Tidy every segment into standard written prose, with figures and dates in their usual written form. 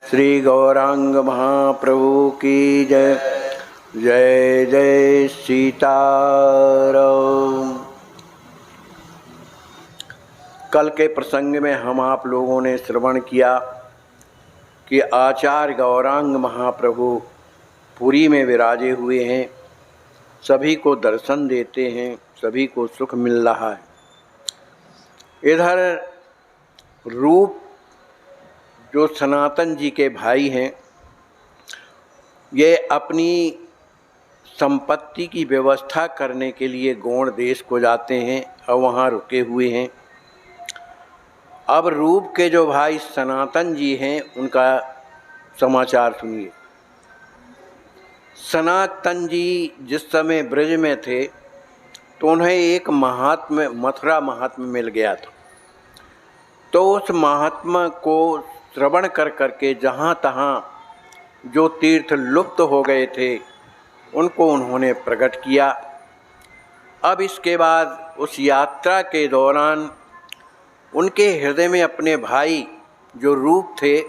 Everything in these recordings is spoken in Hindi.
श्री गौरांग महाप्रभु की जय। जय जय सीताराम। कल के प्रसंग में हम आप लोगों ने श्रवण किया कि आचार्य गौरांग महाप्रभु पुरी में विराजे हुए हैं, सभी को दर्शन देते हैं, सभी को सुख मिल रहा है। इधर रूप जो सनातन जी के भाई हैं, ये अपनी संपत्ति की व्यवस्था करने के लिए गोंड देश को जाते हैं और वहाँ रुके हुए हैं। अब रूप के जो भाई सनातन जी हैं, उनका समाचार सुनिए। सनातन जी जिस समय ब्रज में थे तो उन्हें एक महात्मा, मथुरा महात्मा मिल गया था। तो उस महात्मा को श्रवण कर करके जहाँ तहाँ जो तीर्थ लुप्त हो गए थे उनको उन्होंने प्रकट किया। अब इसके बाद उस यात्रा के दौरान उनके हृदय में अपने भाई जो रूप थे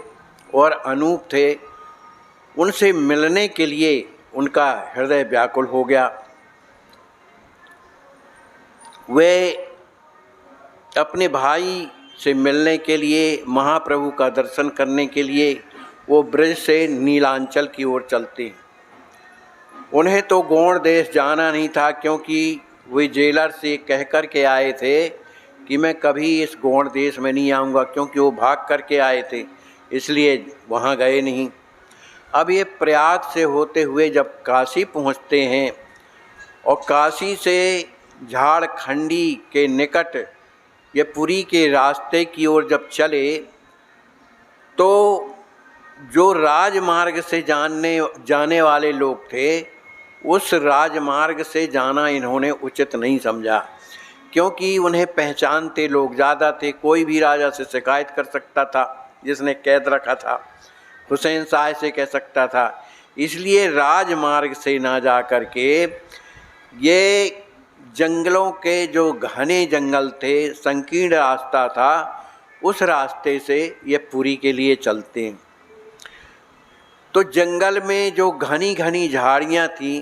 और अनूप थे, उनसे मिलने के लिए उनका हृदय व्याकुल हो गया। वे अपने भाई से मिलने के लिए, महाप्रभु का दर्शन करने के लिए वो ब्रज से नीलांचल की ओर चलते हैं। उन्हें तो गोंड देश जाना नहीं था, क्योंकि वे जेलर से कह कर के आए थे कि मैं कभी इस गोंड देश में नहीं आऊँगा, क्योंकि वो भाग करके आए थे, इसलिए वहाँ गए नहीं। अब ये प्रयाग से होते हुए जब काशी पहुँचते हैं और काशी से झारखंडी के निकट ये पुरी के रास्ते की ओर जब चले तो जो राजमार्ग से जाने वाले लोग थे, उस राजमार्ग से जाना इन्होंने उचित नहीं समझा, क्योंकि उन्हें पहचानते लोग ज़्यादा थे। कोई भी राजा से शिकायत कर सकता था, जिसने कैद रखा था, हुसैन शाह से कह सकता था। इसलिए राजमार्ग से ना जा कर के ये जंगलों के जो घने जंगल थे, संकीर्ण रास्ता था, उस रास्ते से ये पुरी के लिए चलते हैं। तो जंगल में जो घनी घनी झाड़ियाँ थीं,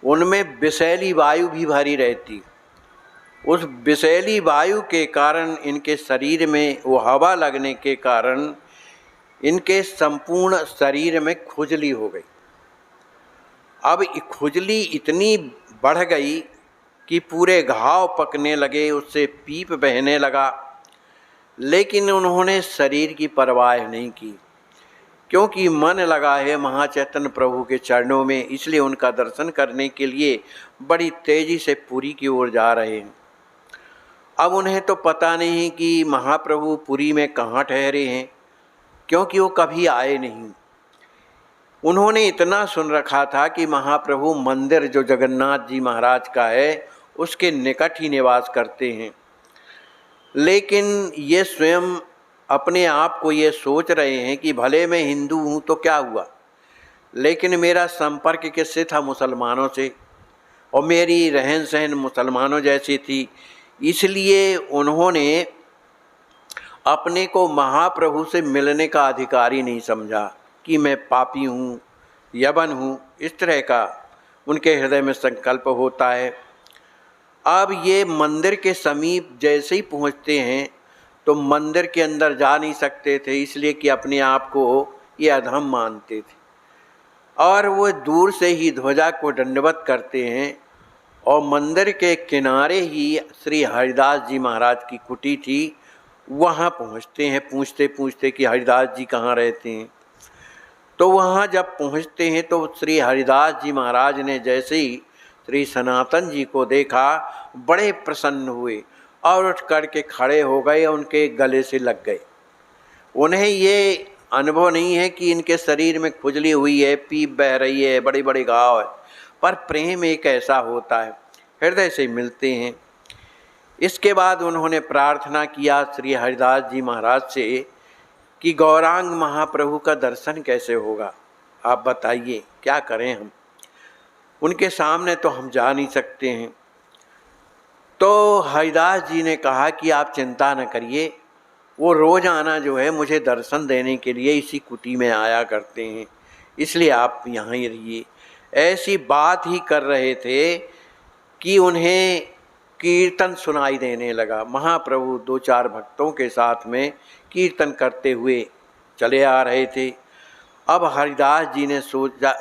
उनमें विषैली वायु भी भरी रहती। उस विषैली वायु के कारण इनके शरीर में वो हवा लगने के कारण इनके संपूर्ण शरीर में खुजली हो गई। अब खुजली इतनी बढ़ गई कि पूरे घाव पकने लगे, उससे पीप बहने लगा। लेकिन उन्होंने शरीर की परवाह नहीं की, क्योंकि मन लगा है महाचैतन्य प्रभु के चरणों में, इसलिए उनका दर्शन करने के लिए बड़ी तेजी से पुरी की ओर जा रहे हैं। अब उन्हें तो पता नहीं कि महाप्रभु पुरी में कहाँ ठहरे हैं, क्योंकि वो कभी आए नहीं। उन्होंने इतना सुन रखा था कि महाप्रभु मंदिर जो जगन्नाथ जी महाराज का है, उसके निकट ही निवास करते हैं। लेकिन ये स्वयं अपने आप को ये सोच रहे हैं कि भले मैं हिंदू हूँ तो क्या हुआ, लेकिन मेरा संपर्क किससे था? मुसलमानों से, और मेरी रहन सहन मुसलमानों जैसी थी। इसलिए उन्होंने अपने को महाप्रभु से मिलने का अधिकारी नहीं समझा कि मैं पापी हूँ, यवन हूँ। इस तरह का उनके हृदय में संकल्प होता है। अब ये मंदिर के समीप जैसे ही पहुँचते हैं तो मंदिर के अंदर जा नहीं सकते थे, इसलिए कि अपने आप को ये अधम मानते थे। और वो दूर से ही ध्वजा को दंडवत करते हैं और मंदिर के किनारे ही श्री हरिदास जी महाराज की कुटी थी, वहाँ पहुँचते हैं, पूछते पूछते कि हरिदास जी कहाँ रहते हैं। तो वहाँ जब पहुँचते हैं तो श्री हरिदास जी महाराज ने जैसे ही श्री सनातन जी को देखा, बड़े प्रसन्न हुए और उठ करके खड़े हो गए, उनके गले से लग गए। उन्हें ये अनुभव नहीं है कि इनके शरीर में खुजली हुई है, पीप बह रही है, बड़े बड़े घाव है, पर प्रेम एक ऐसा होता है, हृदय से मिलते हैं। इसके बाद उन्होंने प्रार्थना किया श्री हरिदास जी महाराज से कि गौरांग महाप्रभु का दर्शन कैसे होगा, आप बताइए क्या करें हम, उनके सामने तो हम जा नहीं सकते हैं। तो हरिदास जी ने कहा कि आप चिंता न करिए, वो रोज़ाना जो है मुझे दर्शन देने के लिए इसी कुटी में आया करते हैं, इसलिए आप यहाँ ही रहिए। ऐसी बात ही कर रहे थे कि उन्हें कीर्तन सुनाई देने लगा। महाप्रभु 2-4 भक्तों के साथ में कीर्तन करते हुए चले आ रहे थे। अब हरिदास जी ने सोचा,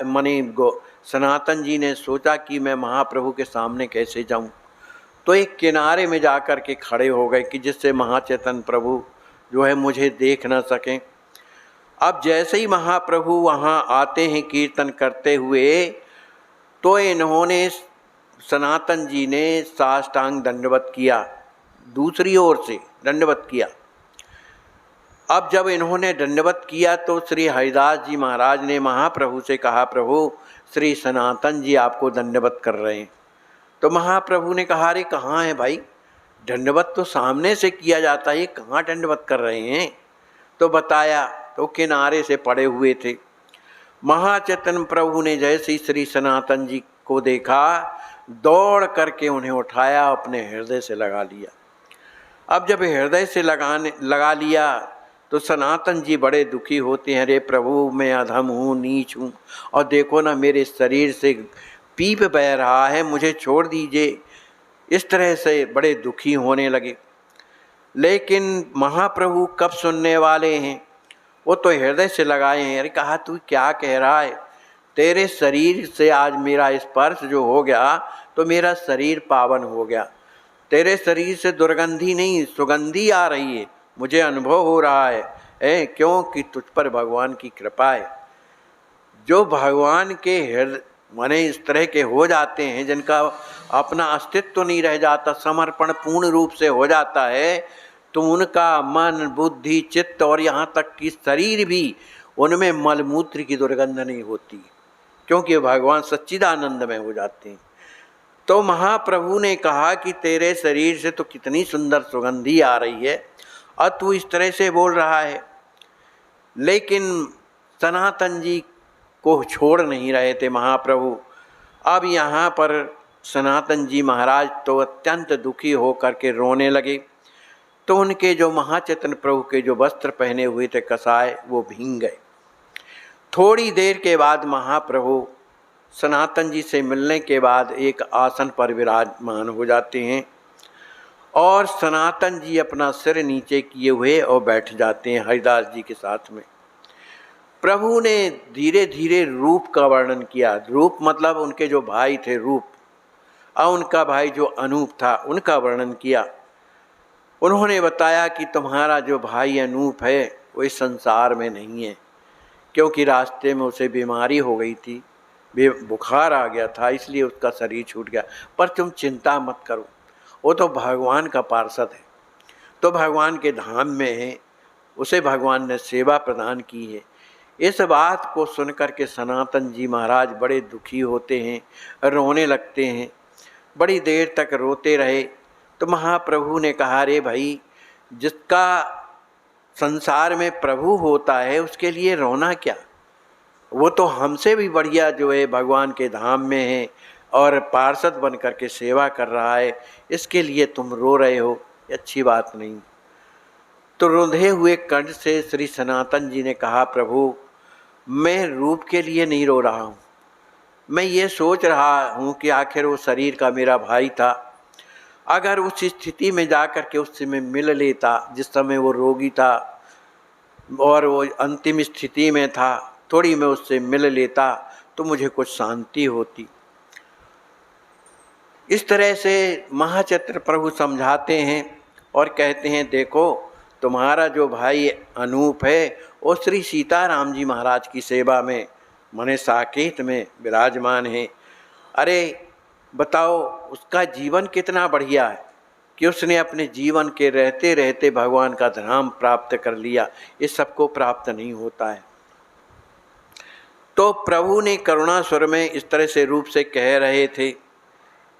सनातन जी ने सोचा कि मैं महाप्रभु के सामने कैसे जाऊं, तो एक किनारे में जाकर के खड़े हो गए कि जिससे महाचैतन्य प्रभु जो है मुझे देख ना सकें। अब जैसे ही महाप्रभु वहाँ आते हैं कीर्तन करते हुए, तो इन्होंने, सनातन जी ने साष्टांग दंडवत किया, दूसरी ओर से दंडवत किया। अब जब इन्होंने दंडवत किया तो श्री हरिदास जी महाराज ने महाप्रभु से कहा, प्रभु श्री सनातन जी आपको दंडवत कर रहे हैं। तो महाप्रभु ने कहा, अरे कहाँ है भाई, दंडवत तो सामने से किया जाता है, कहाँ दंडवत कर रहे हैं। तो बताया, तो किनारे से पड़े हुए थे। महाचैतन्य प्रभु ने जैसे ही श्री सनातन जी को देखा, दौड़ करके उन्हें उठाया, अपने हृदय से लगा लिया। अब जब हृदय से लगा लिया तो सनातन जी बड़े दुखी होते हैं, अरे प्रभु मैं अधम हूँ, नीच हूँ, और देखो ना मेरे शरीर से पीप बह रहा है, मुझे छोड़ दीजिए। इस तरह से बड़े दुखी होने लगे। लेकिन महाप्रभु कब सुनने वाले हैं, वो तो हृदय से लगाए हैं। अरे कहा, तू क्या कह रहा है, तेरे शरीर से आज मेरा स्पर्श जो हो गया तो मेरा शरीर पावन हो गया। तेरे शरीर से दुर्गंधी नहीं, सुगंधी आ रही है, मुझे अनुभव हो रहा है, क्योंकि तुझ पर भगवान की कृपा है। जो भगवान के हृदय माने इस तरह के हो जाते हैं, जिनका अपना अस्तित्व तो नहीं रह जाता, समर्पण पूर्ण रूप से हो जाता है, तो उनका मन, बुद्धि, चित्त और यहाँ तक कि शरीर भी, उनमें मलमूत्र की दुर्गंध नहीं होती, क्योंकि भगवान सच्चिदानंद में हो जाते हैं। तो महाप्रभु ने कहा कि तेरे शरीर से तो कितनी सुंदर सुगंधी आ रही है और तू इस तरह से बोल रहा है। लेकिन सनातन जी को छोड़ नहीं रहे थे महाप्रभु। अब यहाँ पर सनातन जी महाराज तो अत्यंत दुखी होकर के रोने लगे। तो उनके जो महाचैतन्य प्रभु के जो वस्त्र पहने हुए थे कसाय, वो भींग गए। थोड़ी देर के बाद महाप्रभु सनातन जी से मिलने के बाद एक आसन पर विराजमान हो जाते हैं और सनातन जी अपना सिर नीचे किए हुए और बैठ जाते हैं हरिदास जी के साथ में। प्रभु ने धीरे धीरे रूप का वर्णन किया। रूप मतलब उनके जो भाई थे रूप, और उनका भाई जो अनूप था उनका वर्णन किया। उन्होंने बताया कि तुम्हारा जो भाई अनूप है वो इस संसार में नहीं है, क्योंकि रास्ते में उसे बीमारी हो गई थी, बुखार आ गया था, इसलिए उसका शरीर छूट गया। पर तुम चिंता मत करो, वो तो भगवान का पार्षद है, तो भगवान के धाम में है, उसे भगवान ने सेवा प्रदान की है। इस बात को सुनकर के सनातन जी महाराज बड़े दुखी होते हैं, रोने लगते हैं। बड़ी देर तक रोते रहे। तो महाप्रभु ने कहा, रे भाई, जिसका संसार में प्रभु होता है उसके लिए रोना क्या, वो तो हमसे भी बढ़िया जो है भगवान के धाम में है और पार्षद बन कर के सेवा कर रहा है, इसके लिए तुम रो रहे हो, ये अच्छी बात नहीं। तो रुंधे हुए कंठ से श्री सनातन जी ने कहा, प्रभु मैं रूप के लिए नहीं रो रहा हूँ, मैं ये सोच रहा हूँ कि आखिर वो शरीर का मेरा भाई था, अगर उस स्थिति में जाकर के उससे मैं मिल लेता जिस समय वो रोगी था और वो अंतिम स्थिति में था, थोड़ी मैं उससे मिल लेता तो मुझे कुछ शांति होती। इस तरह से महाचैतन्य प्रभु समझाते हैं और कहते हैं, देखो तुम्हारा जो भाई अनूप है वो श्री सीताराम जी महाराज की सेवा में मने साकेत में विराजमान है। अरे बताओ उसका जीवन कितना बढ़िया है कि उसने अपने जीवन के रहते रहते भगवान का धाम प्राप्त कर लिया, ये सबको प्राप्त नहीं होता है। तो प्रभु ने करुणा स्वर में इस तरह से रूप से कह रहे थे।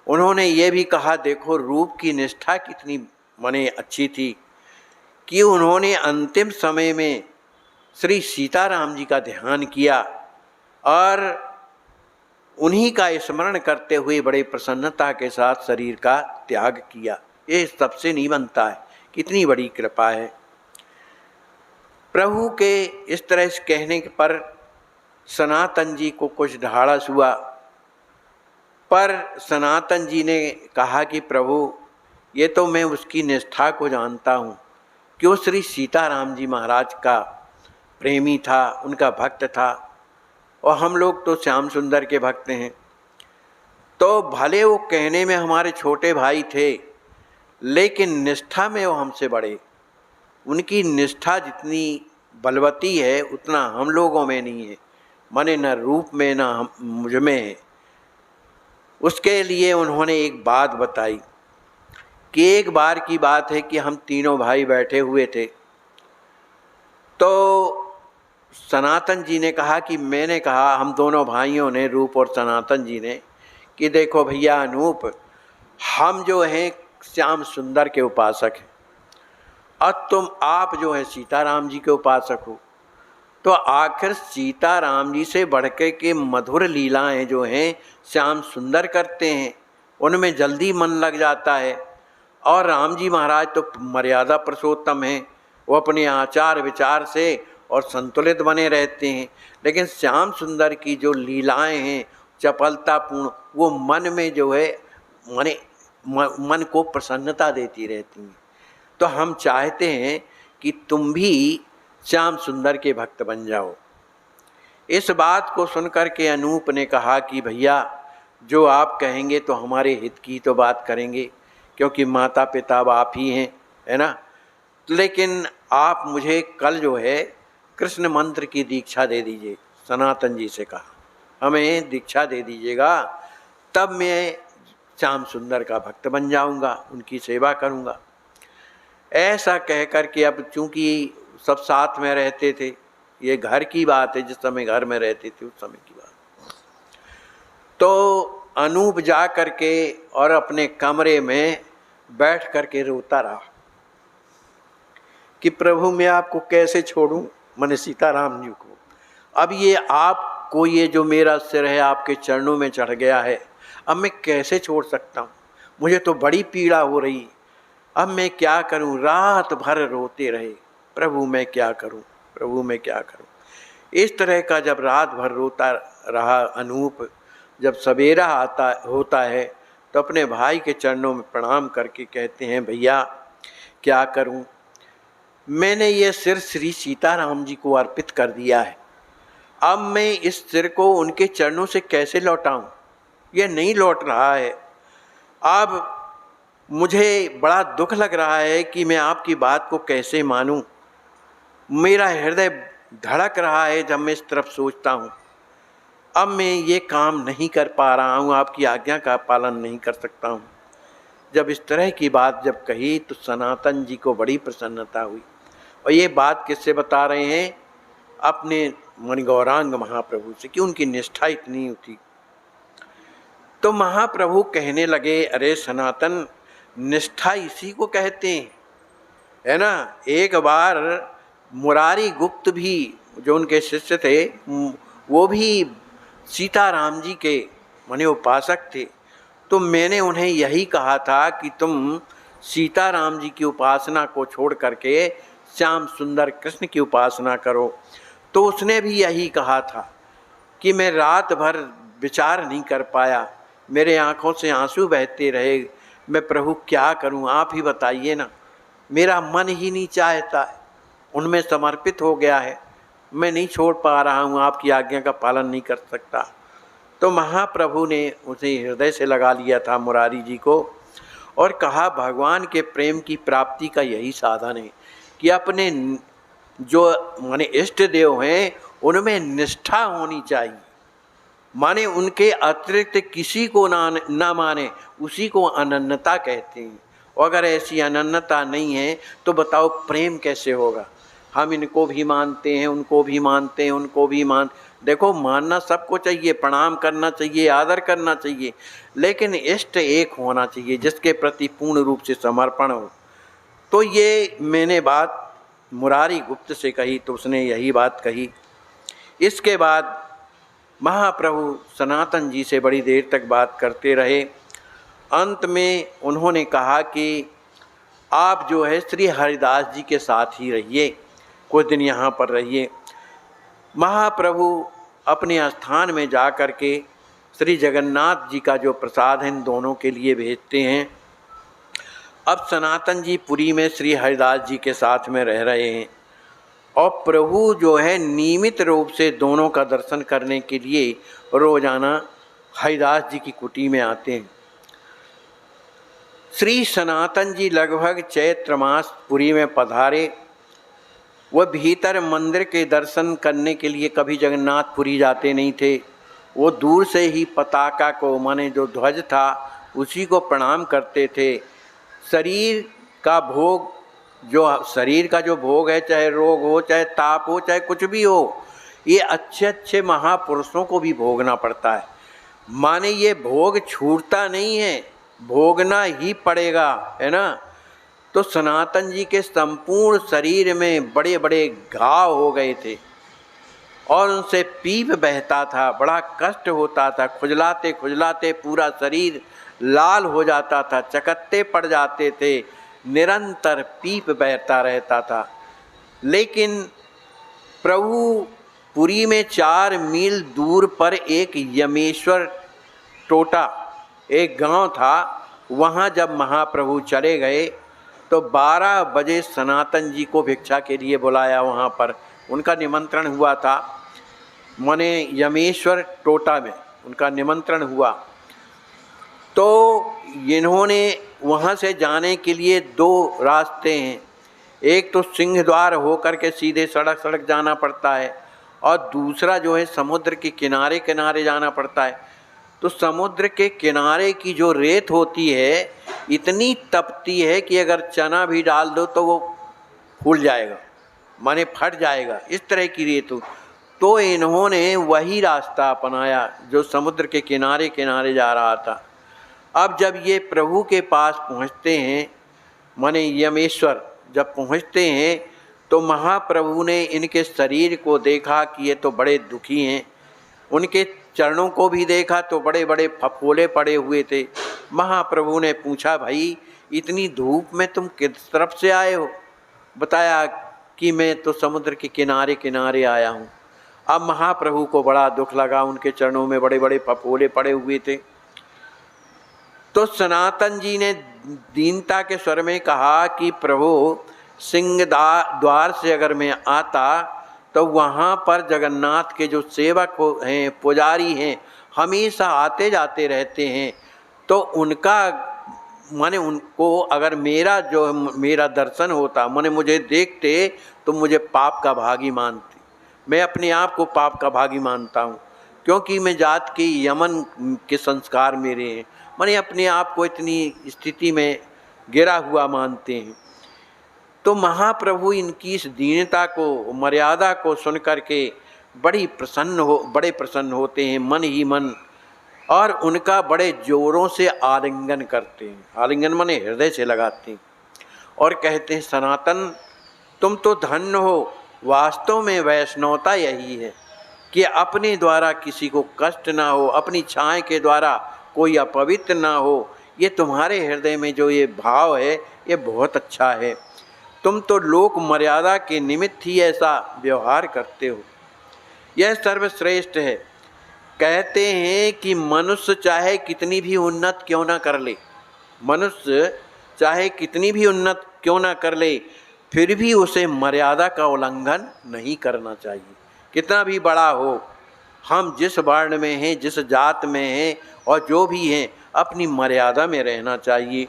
उन्होंने ये भी कहा, देखो रूप की निष्ठा कितनी मने अच्छी थी कि उन्होंने अंतिम समय में श्री सीताराम जी का ध्यान किया और उन्हीं का स्मरण करते हुए बड़े प्रसन्नता के साथ शरीर का त्याग किया। ये सबसे नहीं बनता है, कितनी बड़ी कृपा है। प्रभु के इस तरह से कहने पर सनातन जी को कुछ ढाढ़स हुआ, पर सनातन जी ने कहा कि प्रभु ये तो मैं उसकी निष्ठा को जानता हूँ कि वो श्री सीताराम जी महाराज का प्रेमी था, उनका भक्त था, और हम लोग तो श्याम सुंदर के भक्त हैं। तो भले वो कहने में हमारे छोटे भाई थे, लेकिन निष्ठा में वो हमसे बड़े। उनकी निष्ठा जितनी बलवती है उतना हम लोगों में नहीं है, माने न रूप में न मुझ में है। उसके लिए उन्होंने एक बात बताई कि एक बार की बात है कि हम तीनों भाई बैठे हुए थे, तो सनातन जी ने कहा कि मैंने कहा, हम दोनों भाइयों ने, रूप और सनातन जी ने, कि देखो भैया अनूप, हम जो हैं श्याम सुंदर के उपासक हैं और आप जो है सीताराम जी के उपासक हो, तो आखिर सीताराम जी से बढ़कर के मधुर लीलाएं जो हैं श्याम सुंदर करते हैं, उनमें जल्दी मन लग जाता है। और राम जी महाराज तो मर्यादा पुरुषोत्तम हैं, वो अपने आचार विचार से और संतुलित बने रहते हैं, लेकिन श्याम सुंदर की जो लीलाएं हैं चपलतापूर्ण, वो मन में जो है मन को प्रसन्नता देती रहती हैं। तो हम चाहते हैं कि तुम भी श्याम सुंदर के भक्त बन जाओ। इस बात को सुनकर के अनूप ने कहा कि भैया जो आप कहेंगे तो हमारे हित की तो बात करेंगे, क्योंकि माता पिता आप ही हैं, है ना। लेकिन आप मुझे कल जो है कृष्ण मंत्र की दीक्षा दे दीजिए। सनातन जी से कहा हमें दीक्षा दे दीजिएगा, तब मैं श्याम सुंदर का भक्त बन जाऊंगा, उनकी सेवा करूंगा। ऐसा कह कर के, अब चूंकि सब साथ में रहते थे, ये घर की बात है, जिस समय घर में रहते थे उस समय की बात, तो अनूप जा करके और अपने कमरे में बैठ करके रोता रहा कि प्रभु मैं आपको कैसे छोड़ूं, मैंने सीताराम जी को। अब ये आपको, ये जो मेरा सिर है आपके चरणों में चढ़ गया है, अब मैं कैसे छोड़ सकता हूँ, मुझे तो बड़ी पीड़ा हो रही, अब मैं क्या करूँ। रात भर रोते रहे, प्रभु मैं क्या करूँ, प्रभु मैं क्या करूँ। इस तरह का जब रात भर रोता रहा अनूप, जब सवेरा होता है तो अपने भाई के चरणों में प्रणाम करके कहते हैं भैया क्या करूं, मैंने ये सिर श्री सीताराम जी को अर्पित कर दिया है, अब मैं इस सिर को उनके चरणों से कैसे लौटाऊं, ये नहीं लौट रहा है। अब मुझे बड़ा दुख लग रहा है कि मैं आपकी बात को कैसे मानूं, मेरा हृदय धड़क रहा है जब मैं इस तरफ सोचता हूँ। अब मैं ये काम नहीं कर पा रहा हूँ, आपकी आज्ञा का पालन नहीं कर सकता हूँ। जब इस तरह की बात जब कही तो सनातन जी को बड़ी प्रसन्नता हुई। और ये बात किससे बता रहे हैं, अपने गौरांग महाप्रभु से, कि उनकी निष्ठा इतनी थी। तो महाप्रभु कहने लगे, अरे सनातन, निष्ठा इसी को कहते हैं, है ना। एक बार मुरारी गुप्त भी, जो उनके शिष्य थे, वो भी सीताराम जी के माने उपासक थे, तो मैंने उन्हें यही कहा था कि तुम सीताराम जी की उपासना को छोड़ करके श्याम सुंदर कृष्ण की उपासना करो। तो उसने भी यही कहा था कि मैं रात भर विचार नहीं कर पाया, मेरे आँखों से आंसू बहते रहे, मैं प्रभु क्या करूं, आप ही बताइए ना, मेरा मन ही नहीं चाहता, उनमें समर्पित हो गया है, मैं नहीं छोड़ पा रहा हूं, आपकी आज्ञा का पालन नहीं कर सकता। तो महाप्रभु ने उसे हृदय से लगा लिया था मुरारी जी को, और कहा भगवान के प्रेम की प्राप्ति का यही साधन है कि अपने जो माने इष्ट देव हैं उनमें निष्ठा होनी चाहिए, माने उनके अतिरिक्त किसी को ना माने, उसी को अनन्यता कहते हैं। और अगर ऐसी अनन्यता नहीं है तो बताओ प्रेम कैसे होगा। हम इनको भी मानते हैं, उनको भी मानते हैं, उनको भी देखो मानना सबको चाहिए, प्रणाम करना चाहिए, आदर करना चाहिए, लेकिन इष्ट एक होना चाहिए जिसके प्रति पूर्ण रूप से समर्पण हो। तो ये मैंने बात मुरारी गुप्त से कही तो उसने यही बात कही। इसके बाद महाप्रभु सनातन जी से बड़ी देर तक बात करते रहे। अंत में उन्होंने कहा कि आप जो है श्री हरिदास जी के साथ ही रहिए, कुछ दिन यहाँ पर रहिए। महाप्रभु अपने स्थान में जा कर के श्री जगन्नाथ जी का जो प्रसाद है इन दोनों के लिए भेजते हैं। अब सनातन जी पुरी में श्री हरिदास जी के साथ में रह रहे हैं और प्रभु जो है नियमित रूप से दोनों का दर्शन करने के लिए रोजाना हरिदास जी की कुटी में आते हैं। श्री सनातन जी लगभग चैत्र मास पुरी में पधारे। वह भीतर मंदिर के दर्शन करने के लिए कभी जगन्नाथपुरी जाते नहीं थे। वो दूर से ही पताका को, माने जो ध्वज था, उसी को प्रणाम करते थे। शरीर का भोग, जो शरीर का जो भोग है, चाहे रोग हो, चाहे ताप हो, चाहे कुछ भी हो, ये अच्छे अच्छे महापुरुषों को भी भोगना पड़ता है। माने ये भोग छूटता नहीं है, भोगना ही पड़ेगा, है ना। तो सनातन जी के संपूर्ण शरीर में बड़े बड़े घाव हो गए थे और उनसे पीप बहता था, बड़ा कष्ट होता था। खुजलाते खुजलाते पूरा शरीर लाल हो जाता था, चकत्ते पड़ जाते थे, निरंतर पीप बहता रहता था। लेकिन प्रभु पुरी में 4 मील दूर पर एक यमेश्वर टोटा एक गांव था, वहाँ जब महाप्रभु चले गए तो 12 बजे सनातन जी को भिक्षा के लिए बुलाया। वहाँ पर उनका निमंत्रण हुआ था, माने यमेश्वर टोटा में उनका निमंत्रण हुआ। तो इन्होंने वहाँ से जाने के लिए 2 रास्ते हैं। एक तो सिंह द्वार होकर के सीधे सड़क जाना पड़ता है और दूसरा जो है समुद्र के किनारे किनारे जाना पड़ता है। तो समुद्र के किनारे की जो रेत होती है इतनी तपती है कि अगर चना भी डाल दो तो वो फूल जाएगा, माने फट जाएगा, इस तरह की रेत हो। तो इन्होंने वही रास्ता अपनाया जो समुद्र के किनारे किनारे जा रहा था। अब जब ये प्रभु के पास पहुँचते हैं, माने यमेश्वर जब पहुँचते हैं, तो महाप्रभु ने इनके शरीर को देखा कि ये तो बड़े दुखी हैं। उनके चरणों को भी देखा तो बड़े बड़े फफोले पड़े हुए थे। महाप्रभु ने पूछा, भाई इतनी धूप में तुम किस तरफ से आए हो? बताया कि मैं तो समुद्र के किनारे किनारे आया हूँ। अब महाप्रभु को बड़ा दुख लगा, उनके चरणों में बड़े बड़े फफोले पड़े हुए थे। तो सनातन जी ने दीनता के स्वर में कहा कि प्रभु, सिंह द्वार से अगर मैं आता तो वहाँ पर जगन्नाथ के जो सेवक हैं, पुजारी हैं, हमेशा आते जाते रहते हैं। तो उनका माने उनको अगर मेरा दर्शन होता, माने मुझे देखते तो मुझे पाप का भागी मानते। मैं अपने आप को पाप का भागी मानता हूँ, क्योंकि मैं जात के यमन के संस्कार मेरे हैं। माने अपने आप को इतनी स्थिति में गिरा हुआ मानते हैं। तो महाप्रभु इनकी इस दीनता को, मर्यादा को सुन करके बड़े प्रसन्न होते हैं मन ही मन, और उनका बड़े जोरों से आलिंगन करते हैं। आलिंगन माने हृदय से लगाते हैं और कहते हैं, सनातन तुम तो धन्य हो। वास्तव में वैष्णवता यही है कि अपने द्वारा किसी को कष्ट ना हो, अपनी छाया के द्वारा कोई अपवित्र ना हो। ये तुम्हारे हृदय में जो ये भाव है ये बहुत अच्छा है। तुम तो लोक मर्यादा के निमित्त ही ऐसा व्यवहार करते हो, यह सर्वश्रेष्ठ है। कहते हैं कि मनुष्य चाहे कितनी भी उन्नत क्यों ना कर ले, मनुष्य चाहे कितनी भी उन्नत क्यों ना कर ले, फिर भी उसे मर्यादा का उल्लंघन नहीं करना चाहिए। कितना भी बड़ा हो, हम जिस वर्ण में हैं, जिस जात में हैं और जो भी हैं, अपनी मर्यादा में रहना चाहिए।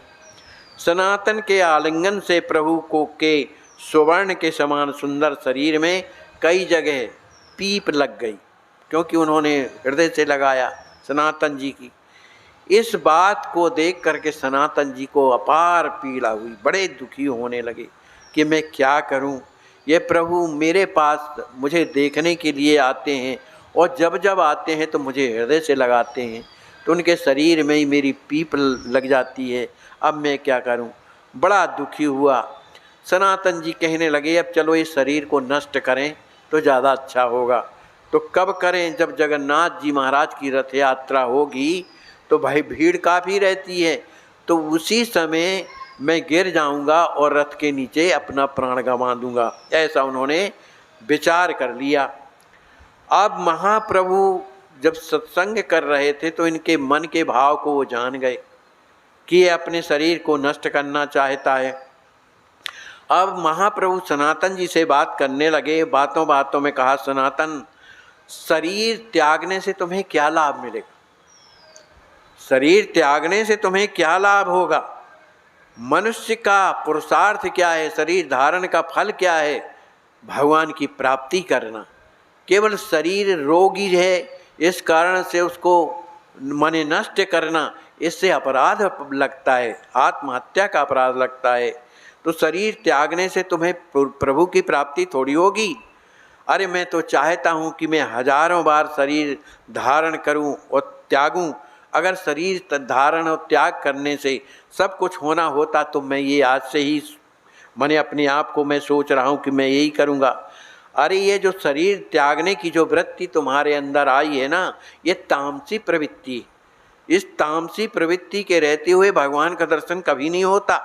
सनातन के आलिंगन से प्रभु को के स्वर्ण के समान सुंदर शरीर में कई जगह पीप लग गई, क्योंकि उन्होंने हृदय से लगाया सनातन जी की। इस बात को देख करके सनातन जी को अपार पीड़ा हुई, बड़े दुखी होने लगे कि मैं क्या करूं। ये प्रभु मेरे पास मुझे देखने के लिए आते हैं और जब जब आते हैं तो मुझे हृदय से लगाते हैं, तो उनके शरीर में ही मेरी पीप लग जाती है। अब मैं क्या करूं? बड़ा दुखी हुआ। सनातन जी कहने लगे, अब चलो इस शरीर को नष्ट करें तो ज़्यादा अच्छा होगा। तो कब करें? जब जगन्नाथ जी महाराज की रथ यात्रा होगी तो भाई भीड़ काफ़ी रहती है, तो उसी समय मैं गिर जाऊंगा और रथ के नीचे अपना प्राण गंवा दूंगा। ऐसा उन्होंने विचार कर लिया। अब महाप्रभु जब सत्संग कर रहे थे तो इनके मन के भाव को वो जान गए कि ये अपने शरीर को नष्ट करना चाहता है। अब महाप्रभु सनातन जी से बात करने लगे। बातों बातों में कहा, सनातन, शरीर त्यागने से तुम्हें क्या लाभ मिलेगा? शरीर त्यागने से तुम्हें क्या लाभ होगा? मनुष्य का पुरुषार्थ क्या है? शरीर धारण का फल क्या है? भगवान की प्राप्ति करना। केवल शरीर रोगी है इस कारण से उसको माने नष्ट करना, इससे अपराध लगता है, आत्महत्या का अपराध लगता है। तो शरीर त्यागने से तुम्हें प्रभु की प्राप्ति थोड़ी होगी। अरे मैं तो चाहता हूँ कि मैं हजारों बार शरीर धारण करूँ और त्यागूँ। अगर शरीर धारण और त्याग करने से सब कुछ होना होता तो मैं ये आज से ही मैंने अपने आप को मैं सोच रहा हूँ कि मैं यही करूँगा। अरे ये जो शरीर त्यागने की जो वृत्ति तुम्हारे अंदर आई है ना, ये तामसी प्रवृत्ति। इस तामसी प्रवृत्ति के रहते हुए भगवान का दर्शन कभी नहीं होता।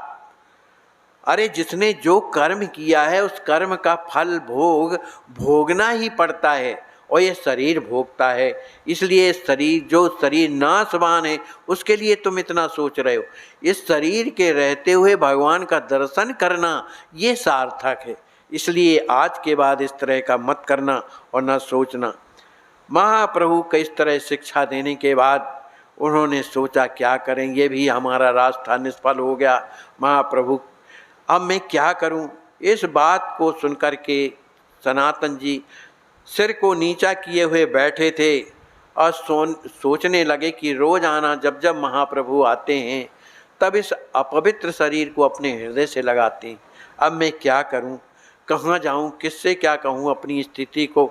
अरे जिसने जो कर्म किया है उस कर्म का फल भोगना ही पड़ता है और ये शरीर भोगता है। इसलिए जो शरीर नाशवान है उसके लिए तुम इतना सोच रहे हो। इस शरीर के रहते हुए भगवान का दर्शन करना ये सार्थक है। इसलिए आज के बाद इस तरह का मत करना और न सोचना। महाप्रभु को इस तरह शिक्षा देने के बाद उन्होंने सोचा क्या करें, ये भी हमारा रास्ता निष्फल हो गया। महाप्रभु अब मैं क्या करूं? इस बात को सुनकर के सनातन जी सिर को नीचा किए हुए बैठे थे और सोचने लगे कि रोजाना जब जब महाप्रभु आते हैं तब इस अपवित्र शरीर को अपने हृदय से लगाते हैं। अब मैं क्या करूं? कहाँ जाऊं? किससे क्या कहूं अपनी स्थिति को?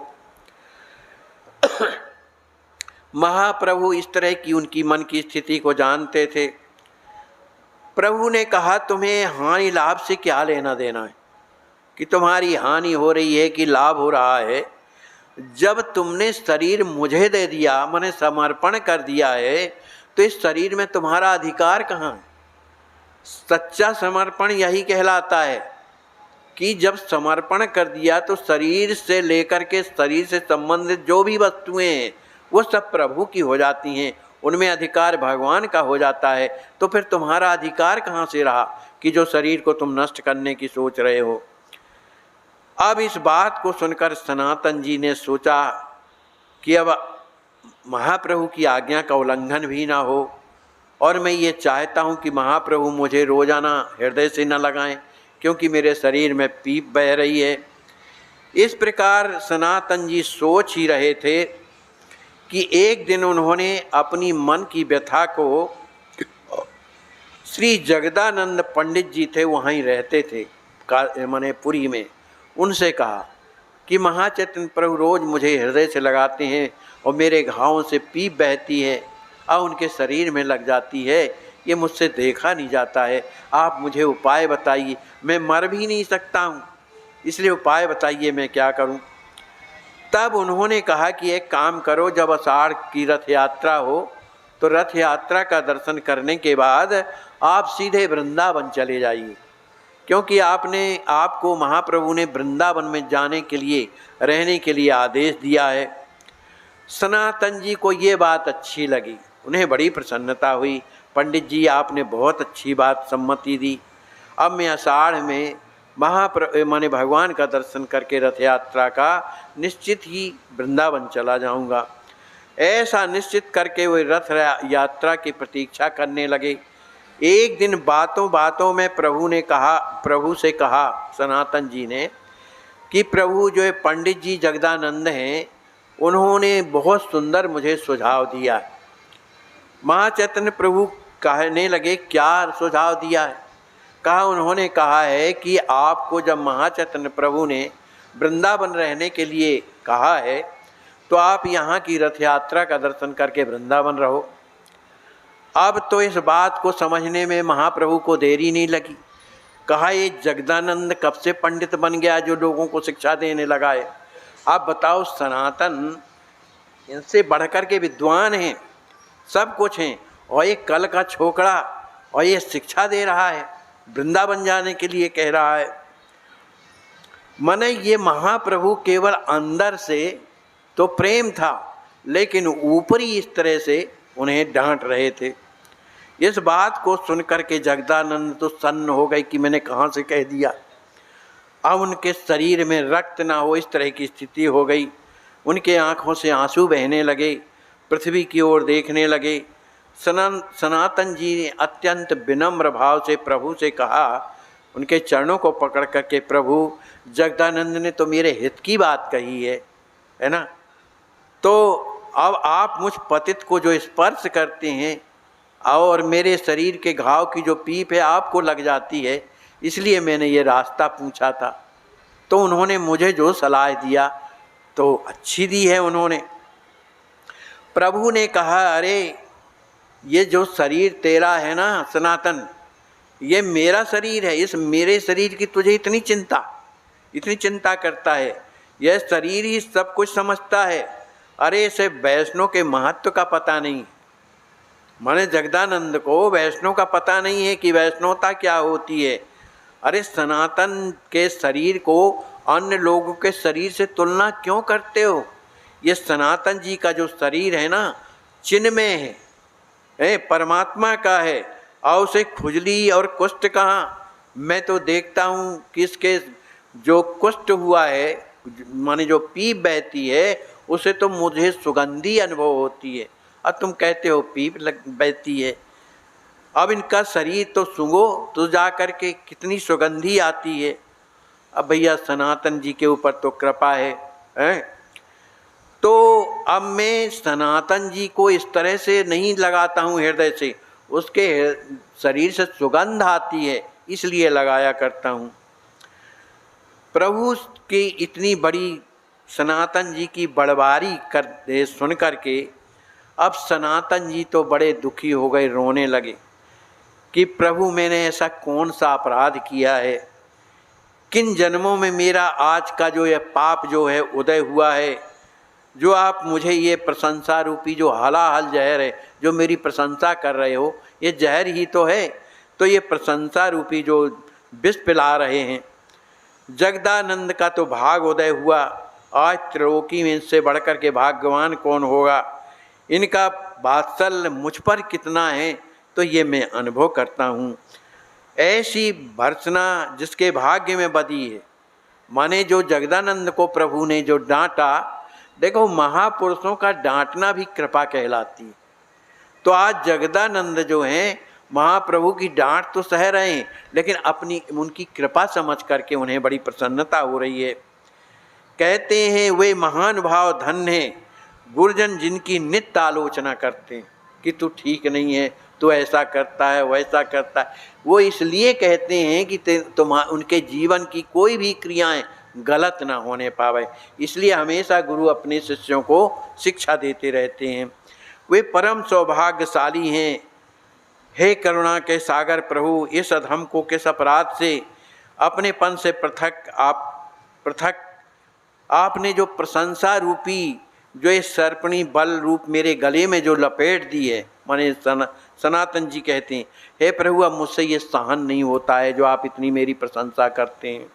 महाप्रभु इस तरह की उनकी मन की स्थिति को जानते थे। प्रभु ने कहा, तुम्हें हानि लाभ से क्या लेना देना है कि तुम्हारी हानि हो रही है कि लाभ हो रहा है? जब तुमने शरीर मुझे दे दिया, मैंने समर्पण कर दिया है, तो इस शरीर में तुम्हारा अधिकार कहाँ है? सच्चा समर्पण यही कहलाता है कि जब समर्पण कर दिया तो शरीर से लेकर के शरीर से संबंधित जो भी वस्तुएं हैं वो सब प्रभु की हो जाती हैं, उनमें अधिकार भगवान का हो जाता है। तो फिर तुम्हारा अधिकार कहाँ से रहा कि जो शरीर को तुम नष्ट करने की सोच रहे हो? अब इस बात को सुनकर सनातन जी ने सोचा कि अब महाप्रभु की आज्ञा का उल्लंघन भी ना हो और मैं ये चाहता हूँ कि महाप्रभु मुझे रोजाना हृदय से न लगाएं क्योंकि मेरे शरीर में पीप बह रही है। इस प्रकार सनातन जी सोच ही रहे थे कि एक दिन उन्होंने अपनी मन की व्यथा को श्री जगदानंद पंडित जी थे, वहीं रहते थे माने पुरी में, उनसे कहा कि महाचैतन्य प्रभु रोज मुझे हृदय से लगाते हैं और मेरे घावों से पीप बहती है और उनके शरीर में लग जाती है, ये मुझसे देखा नहीं जाता है। आप मुझे उपाय बताइए, मैं मर भी नहीं सकता हूँ, इसलिए उपाय बताइए मैं क्या करूँ? तब उन्होंने कहा कि एक काम करो, जब आषाढ़ की रथ यात्रा हो तो रथ यात्रा का दर्शन करने के बाद आप सीधे वृंदावन चले जाइए, क्योंकि आपको महाप्रभु ने वृंदावन में जाने के लिए रहने के लिए आदेश दिया है। सनातन जी को ये बात अच्छी लगी, उन्हें बड़ी प्रसन्नता हुई। पंडित जी आपने बहुत अच्छी बात सम्मति दी, अब मैं आषाढ़ में माने भगवान का दर्शन करके रथ यात्रा का निश्चित ही वृंदावन चला जाऊंगा। ऐसा निश्चित करके वे रथ यात्रा की प्रतीक्षा करने लगे। एक दिन बातों बातों में प्रभु से कहा सनातन जी ने कि प्रभु जो है पंडित जी जगदानंद हैं, उन्होंने बहुत सुंदर मुझे सुझाव दिया है। महाचैतन्य प्रभु कहने लगे, क्या सुझाव दिया है? कहा, उन्होंने कहा है कि आपको जब महाचैतन्य प्रभु ने वृंदावन रहने के लिए कहा है तो आप यहाँ की रथ यात्रा का दर्शन करके वृंदावन रहो। अब तो इस बात को समझने में महाप्रभु को देरी नहीं लगी। कहा, ये जगदानंद कब से पंडित बन गया जो लोगों को शिक्षा देने लगा है? आप बताओ, सनातन इनसे बढ़कर के विद्वान हैं, सब कुछ हैं, और ये कल का छोकरा और ये शिक्षा दे रहा है। वृंदावन जाने के लिए कह रहा है। माने ये महाप्रभु केवल अंदर से तो प्रेम था, लेकिन ऊपरी इस तरह से उन्हें डांट रहे थे। इस बात को सुनकर के जगदानंद तो सन्न हो गए कि मैंने कहाँ से कह दिया। अब उनके शरीर में रक्त ना हो, इस तरह की स्थिति हो गई। उनके आंखों से आंसू बहने लगे, पृथ्वी की ओर देखने लगे। सनातन जी ने अत्यंत विनम्र भाव से प्रभु से कहा, उनके चरणों को पकड़ करके, प्रभु जगदानंद ने तो मेरे हित की बात कही है ना, तो अब आप मुझ पतित को जो स्पर्श करते हैं और मेरे शरीर के घाव की जो पीप है आपको लग जाती है, इसलिए मैंने ये रास्ता पूछा था। तो उन्होंने मुझे जो सलाह दिया तो अच्छी दी है उन्होंने। प्रभु ने कहा, अरे ये जो शरीर तेरा है ना सनातन, ये मेरा शरीर है। इस मेरे शरीर की तुझे इतनी चिंता करता है। यह शरीर ही सब कुछ समझता है। अरे इसे वैष्णव के महत्व का पता नहीं। माने जगदानंद को वैष्णव का पता नहीं है कि वैष्णवता क्या होती है। अरे सनातन के शरीर को अन्य लोगों के शरीर से तुलना क्यों करते हो? ये सनातन जी का जो शरीर है ना, चिन्मय है, परमात्मा का है। और उसे खुजली और कुष्ठ कहाँ? मैं तो देखता हूँ कि इसके जो कुष्ठ हुआ है, माने जो पीप बहती है, उसे तो मुझे सुगंधी अनुभव होती है, और तुम कहते हो पीप बहती है। अब इनका शरीर तो सूंघो तो जा कर के कितनी सुगंधी आती है। अब भैया सनातन जी के ऊपर तो कृपा है? तो अब मैं सनातन जी को इस तरह से नहीं लगाता हूँ हृदय से, उसके शरीर से सुगंध आती है इसलिए लगाया करता हूँ। प्रभु की इतनी बड़ी सनातन जी की बड़वारी कर सुन करके अब सनातन जी तो बड़े दुखी हो गए, रोने लगे कि प्रभु मैंने ऐसा कौन सा अपराध किया है, किन जन्मों में मेरा आज का जो यह पाप जो है उदय हुआ है, जो आप मुझे ये प्रशंसा रूपी जो हलाहल जहर है, जो मेरी प्रशंसा कर रहे हो, ये जहर ही तो है। तो ये प्रशंसा रूपी जो विष पिला रहे हैं। जगदानंद का तो भाग उदय हुआ। आज त्रिलोकी में इनसे बढ़कर के भाग्यवान कौन होगा? इनका वात्सल्य मुझ पर कितना है तो ये मैं अनुभव करता हूँ। ऐसी भर्त्सना जिसके भाग्य में बदी है। माने जो जगदानंद को प्रभु ने जो डांटा, देखो महापुरुषों का डांटना भी कृपा कहलाती है। तो आज जगदानंद जो हैं महाप्रभु की डांट तो सह रहे हैं, लेकिन अपनी उनकी कृपा समझ करके उन्हें बड़ी प्रसन्नता हो रही है। कहते हैं वे महान भाव धन्य हैं गुरुजन जिनकी नित्य आलोचना करते हैं कि तू ठीक नहीं है, तू ऐसा करता है, वैसा करता है। वो इसलिए कहते हैं कि तुम उनके जीवन की कोई भी क्रियाएं गलत ना होने पावे, इसलिए हमेशा गुरु अपने शिष्यों को शिक्षा देते रहते हैं। वे परम सौभाग्यशाली हैं। हे करुणा के सागर प्रभु, इस अधम को किस अपराध से अपनेपन से पृथक आपने जो प्रशंसा रूपी जो ये सर्पणी बल रूप मेरे गले में जो लपेट दी है। माने सनातन जी कहते हैं, हे प्रभु अब मुझसे ये सहन नहीं होता है जो आप इतनी मेरी प्रशंसा करते हैं।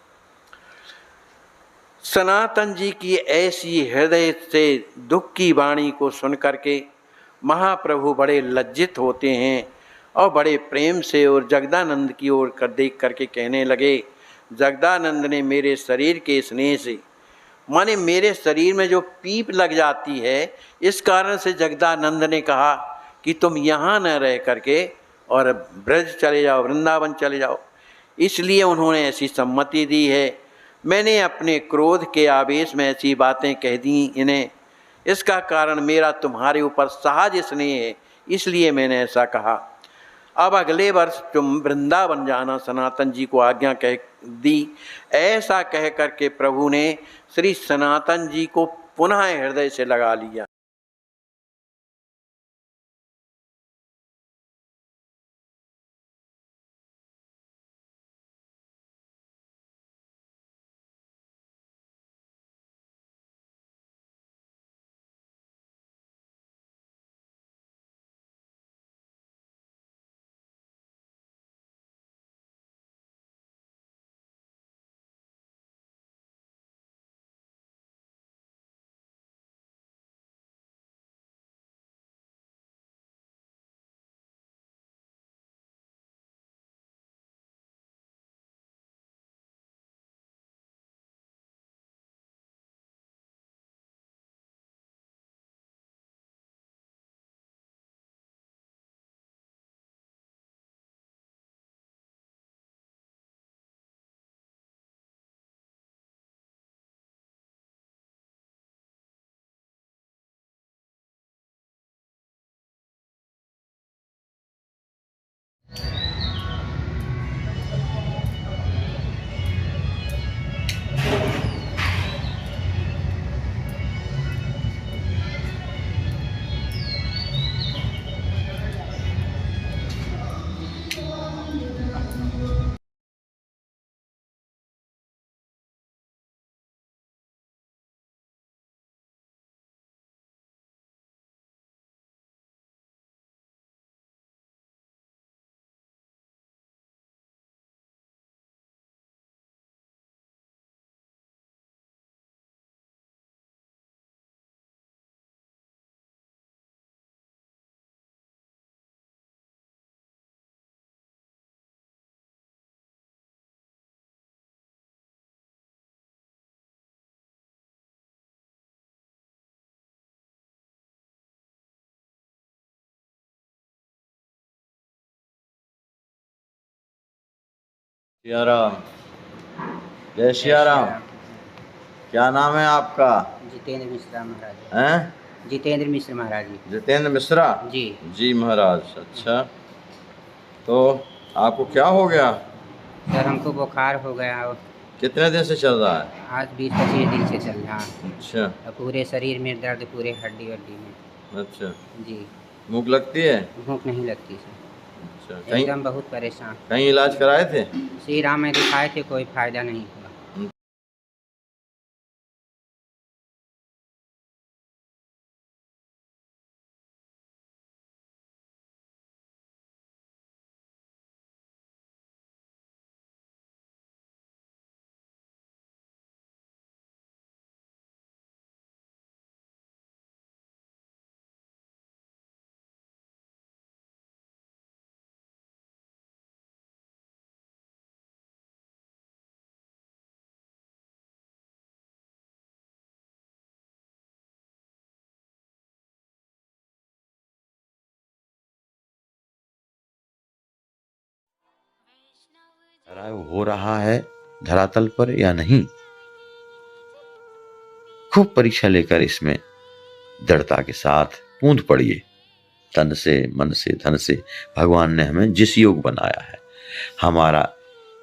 सनातन जी की ऐसी हृदय से दुख की वाणी को सुन करके महाप्रभु बड़े लज्जित होते हैं और बड़े प्रेम से और जगदानंद की ओर कर देख करके कहने लगे, जगदानंद ने मेरे शरीर के स्नेह से, माने मेरे शरीर में जो पीप लग जाती है, इस कारण से जगदानंद ने कहा कि तुम यहाँ न रह करके और ब्रज चले जाओ, वृंदावन चले जाओ। इसलिए उन्होंने ऐसी सम्मति दी है। मैंने अपने क्रोध के आवेश में ऐसी बातें कह दी इन्हें। इसका कारण मेरा तुम्हारे ऊपर सहज स्नेह है, इसलिए मैंने ऐसा कहा। अब अगले वर्ष तुम वृंदावन जाना, सनातन जी को आज्ञा कह दी। ऐसा कह करके प्रभु ने श्री सनातन जी को पुनः हृदय से लगा लिया। सिया राम। जय सिया राम। क्या नाम है आपका? जितेंद्र मिश्रा महाराज। हैं? जितेंद्र मिश्र महाराज जी। जितेंद्र मिश्रा जी। जी महाराज। अच्छा, तो आपको क्या हो गया? सर हमको बुखार हो गया और कितने दिन से चल रहा है? आज 20-25 दिन से चल रहा है। अच्छा और पूरे शरीर में दर्द, पूरे हड्डी वड्डी में। अच्छा। जी। भूख लगती है? भूख नहीं लगती सर। अच्छा, कहीं एकदम बहुत परेशान। कहीं इलाज कराए थे? श्री राम में दिखाए थे, कोई फायदा नहीं हुआ। हो रहा है धरातल पर या नहीं, खूब परीक्षा लेकर इसमें दृढ़ता के साथ कूद पड़िए। तन से, मन से, धन से भगवान ने हमें जिस योग बनाया है, हमारा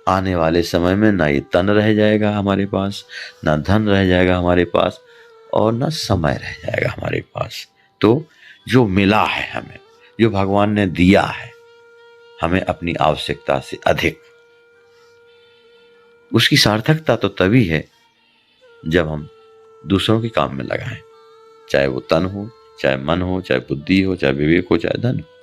आने वाले समय में ना ये तन रह जाएगा हमारे पास, ना धन रह जाएगा हमारे पास, और ना समय रह जाएगा हमारे पास। तो जो मिला है हमें, जो भगवान ने दिया है हमें अपनी आवश्यकता से अधिक, उसकी सार्थकता तो तभी है जब हम दूसरों के काम में लगाएं, चाहे वो तन हो, चाहे मन हो, चाहे बुद्धि हो, चाहे विवेक हो, चाहे धन हो।